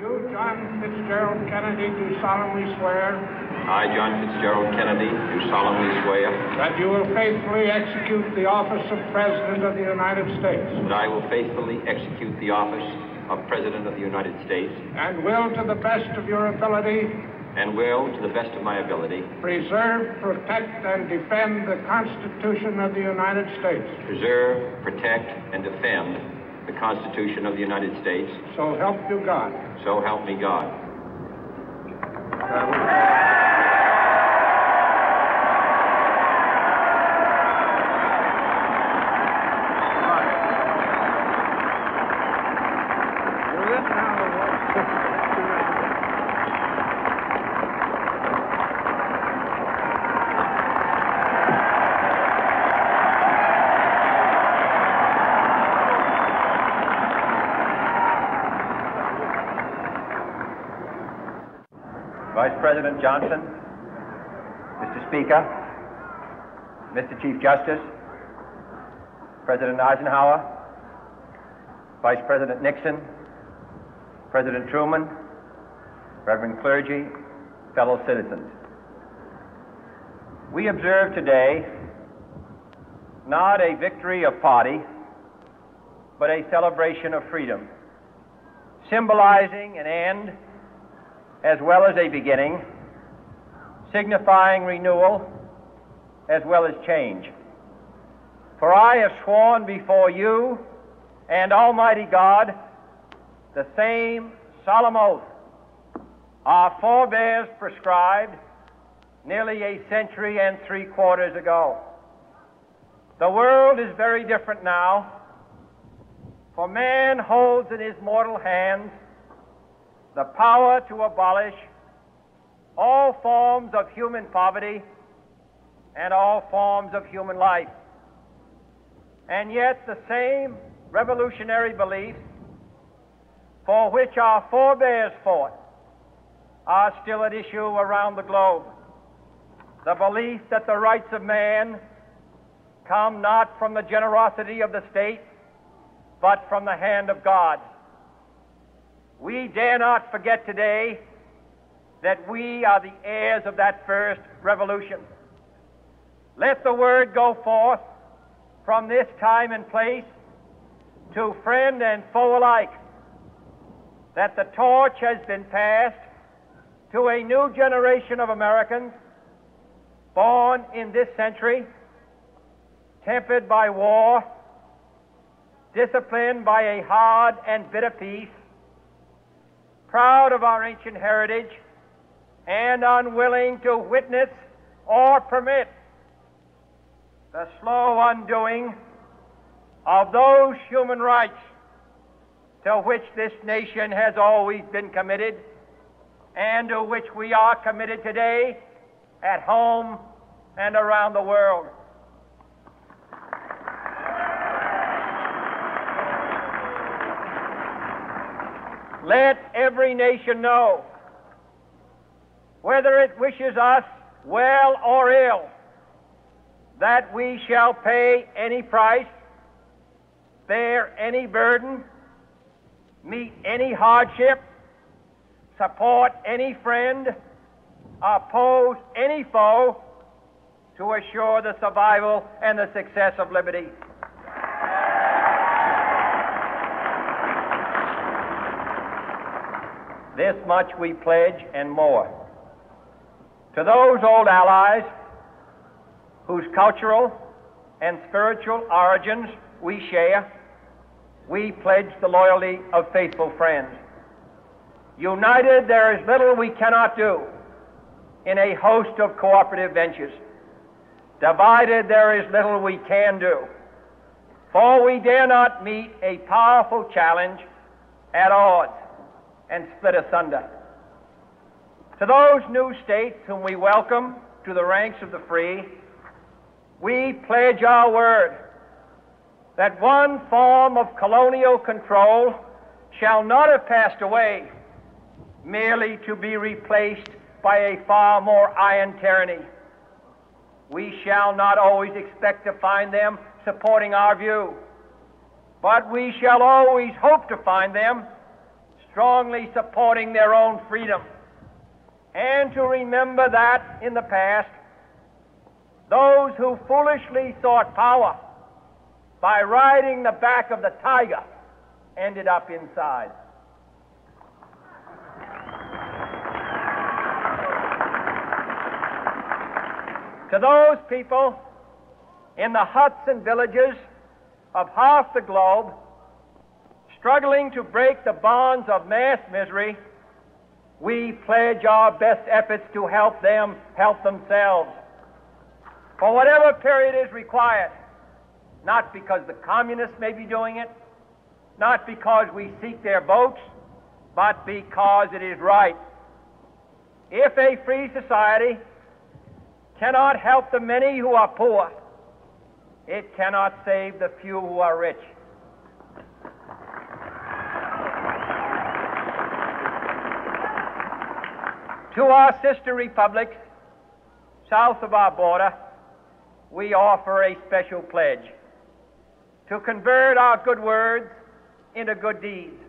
You, John Fitzgerald Kennedy, do solemnly swear. I, John Fitzgerald Kennedy, do solemnly swear. That you will faithfully execute the office of President of the United States. That I will faithfully execute the office of President of the United States. And will, to the best of your ability. And will, to the best of my ability. Preserve, protect, and defend the Constitution of the United States. Preserve, protect, and defend the Constitution of the United States. So help you God. So help me God. Vice President Johnson, Mr. Speaker, Mr. Chief Justice, President Eisenhower, Vice President Nixon, President Truman, Reverend clergy, fellow citizens. We observe today not a victory of party, but a celebration of freedom, symbolizing an end as well as a beginning, signifying renewal as well as change. For I have sworn before you and Almighty God the same solemn oath our forebears prescribed nearly a century and 3/4 ago. The world is very different now, for man holds in his mortal hands the power to abolish all forms of human poverty and all forms of human life. And yet the same revolutionary beliefs for which our forebears fought are still at issue around the globe. The belief that the rights of man come not from the generosity of the state, but from the hand of God. We dare not forget today that we are the heirs of that first revolution. Let the word go forth from this time and place to friend and foe alike that the torch has been passed to a new generation of Americans born in this century, tempered by war, disciplined by a hard and bitter peace, proud of our ancient heritage, and unwilling to witness or permit the slow undoing of those human rights to which this nation has always been committed and to which we are committed today at home and around the world. Let every nation know, whether it wishes us well or ill, that we shall pay any price, bear any burden, meet any hardship, support any friend, oppose any foe to assure the survival and the success of liberty. This much we pledge and more. To those old allies whose cultural and spiritual origins we share, we pledge the loyalty of faithful friends. United, there is little we cannot do in a host of cooperative ventures. Divided, there is little we can do, for we dare not meet a powerful challenge at odds and split asunder. To those new states whom we welcome to the ranks of the free, we pledge our word that one form of colonial control shall not have passed away merely to be replaced by a far more iron tyranny. We shall not always expect to find them supporting our view, but we shall always hope to find them strongly supporting their own freedom, and to remember that in the past, those who foolishly sought power by riding the back of the tiger ended up inside. To those people in the huts and villages of half the globe struggling to break the bonds of mass misery, we pledge our best efforts to help them help themselves for whatever period is required, not because the communists may be doing it, not because we seek their votes, but because it is right. If a free society cannot help the many who are poor, it cannot save the few who are rich. To our sister republics south of our border, we offer a special pledge to convert our good words into good deeds,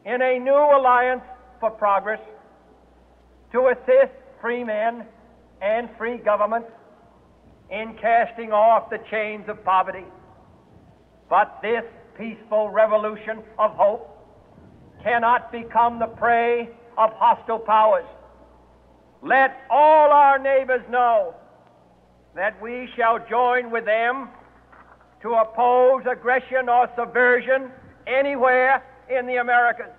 in a new alliance for progress, to assist free men and free governments in casting off the chains of poverty. But this peaceful revolution of hope cannot become the prey of hostile powers. Let all our neighbors know that we shall join with them to oppose aggression or subversion anywhere in the Americas.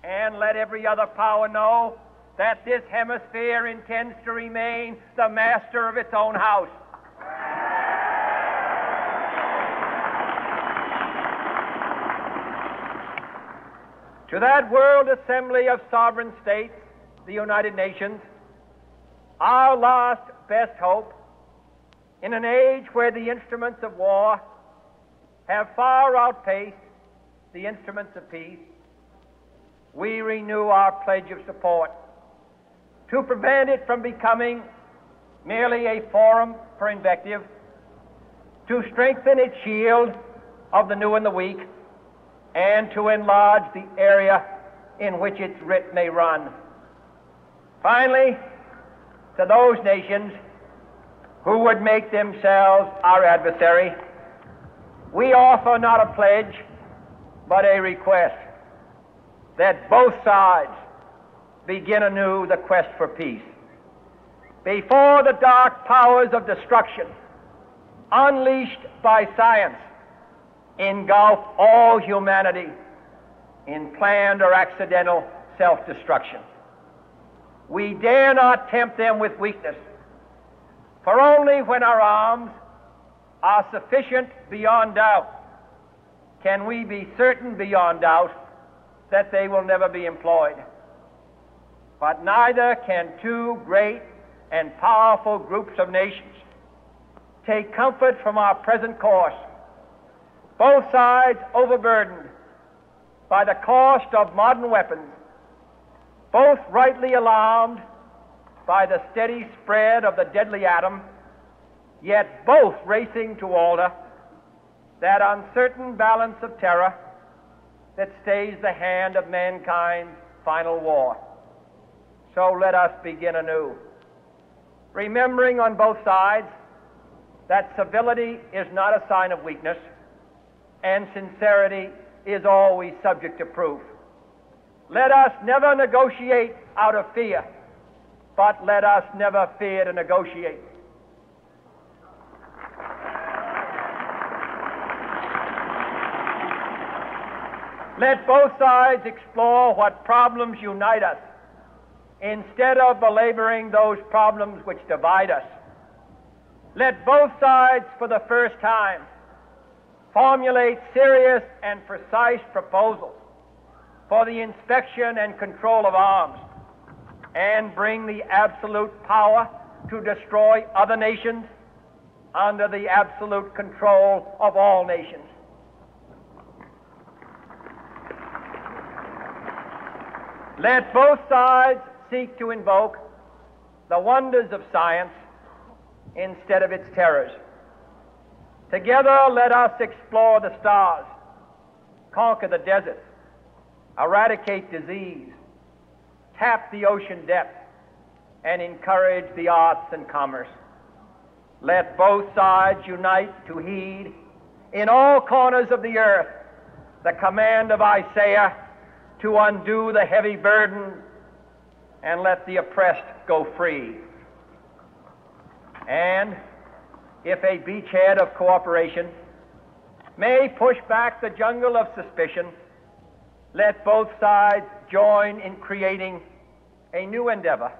And let every other power know that this hemisphere intends to remain the master of its own house. To that world assembly of sovereign states, the United Nations, our last best hope, in an age where the instruments of war have far outpaced the instruments of peace, we renew our pledge of support to prevent it from becoming merely a forum for invective, to strengthen its shield of the new and the weak, and to enlarge the area in which its writ may run. Finally, to those nations who would make themselves our adversary, we offer not a pledge, but a request that both sides begin anew the quest for peace. Before the dark powers of destruction, unleashed by science, engulf all humanity in planned or accidental self-destruction, we dare not tempt them with weakness, for only when our arms are sufficient beyond doubt can we be certain beyond doubt that they will never be employed. But neither can two great and powerful groups of nations take comfort from our present course, both sides overburdened by the cost of modern weapons, both rightly alarmed by the steady spread of the deadly atom, yet both racing to alter that uncertain balance of terror that stays the hand of mankind's final war. So let us begin anew, remembering on both sides that civility is not a sign of weakness, and sincerity is always subject to proof. Let us never negotiate out of fear, but let us never fear to negotiate. Let both sides explore what problems unite us, instead of belaboring those problems which divide us. Let both sides, for the first time, formulate serious and precise proposals for the inspection and control of arms, and bring the absolute power to destroy other nations under the absolute control of all nations. Let both sides seek to invoke the wonders of science instead of its terrors. Together, let us explore the stars, conquer the deserts, eradicate disease, tap the ocean depths, and encourage the arts and commerce. Let both sides unite to heed in all corners of the earth the command of Isaiah to undo the heavy burden and let the oppressed go free. And if a beachhead of cooperation may push back the jungle of suspicion, let both sides join in creating a new endeavor,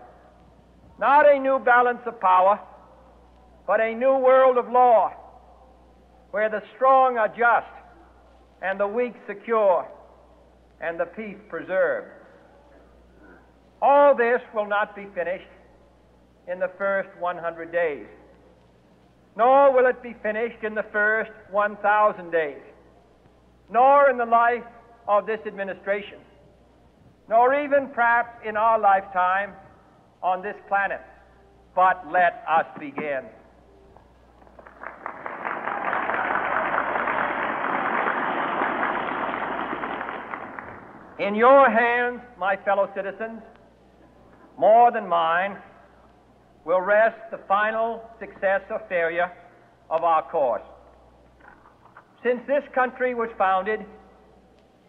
not a new balance of power, but a new world of law, where the strong are just and the weak secure and the peace preserved. All this will not be finished in the first 100 days, nor will it be finished in the first 1,000 days, nor in the life of this administration, nor even perhaps in our lifetime on this planet. But let us begin. In your hands, my fellow citizens, more than mine, will rest the final success or failure of our course. Since this country was founded,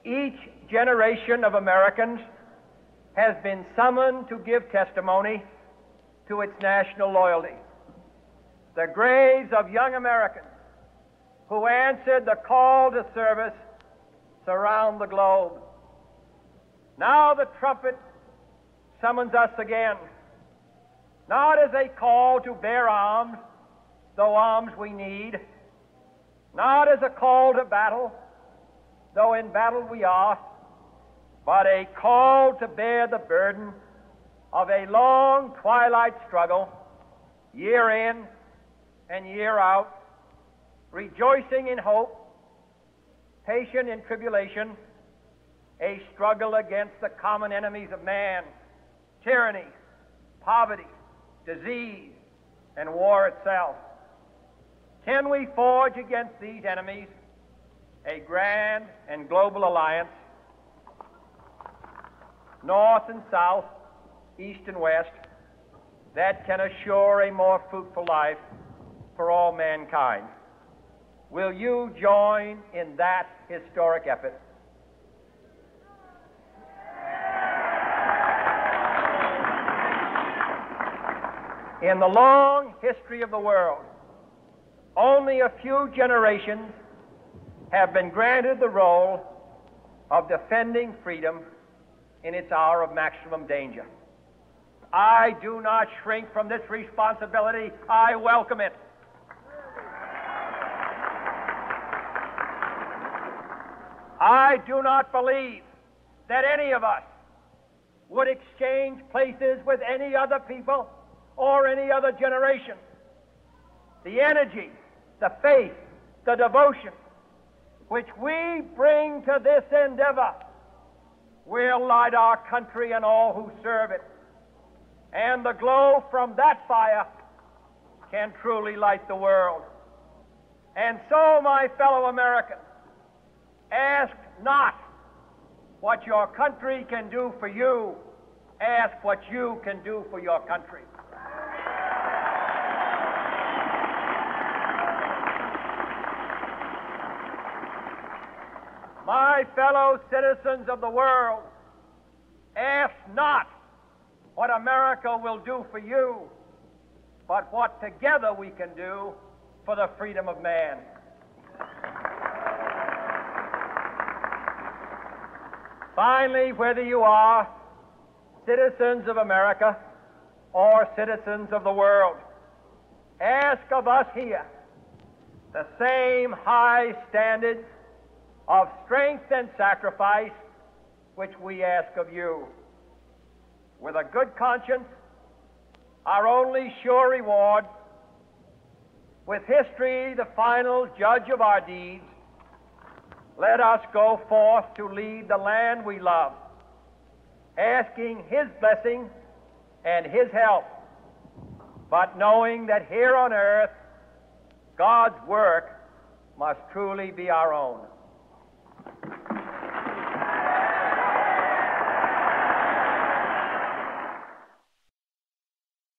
each generation of Americans has been summoned to give testimony to its national loyalty. The graves of young Americans who answered the call to service surround the globe. Now the trumpet summons us again, not as a call to bear arms, though arms we need, not as a call to battle, though in battle we are, but a call to bear the burden of a long twilight struggle, year in and year out, rejoicing in hope, patient in tribulation, a struggle against the common enemies of man, tyranny, poverty, disease, and war itself. Can we forge against these enemies a grand and global alliance, north and south, east and west, that can assure a more fruitful life for all mankind? Will you join in that historic effort? In the long history of the world, only a few generations have been granted the role of defending freedom in its hour of maximum danger. I do not shrink from this responsibility. I welcome it. I do not believe that any of us would exchange places with any other people or any other generation. The energy, the faith, the devotion which we bring to this endeavor will light our country and all who serve it. And the glow from that fire can truly light the world. And so, my fellow Americans, ask not what your country can do for you, ask what you can do for your country. My fellow citizens of the world, ask not what America will do for you, but what together we can do for the freedom of man. Finally, whether you are citizens of America or citizens of the world, ask of us here the same high standards of strength and sacrifice which we ask of you. With a good conscience, our only sure reward, with history the final judge of our deeds, let us go forth to lead the land we love, asking His blessing and His help, but knowing that here on earth God's work must truly be our own.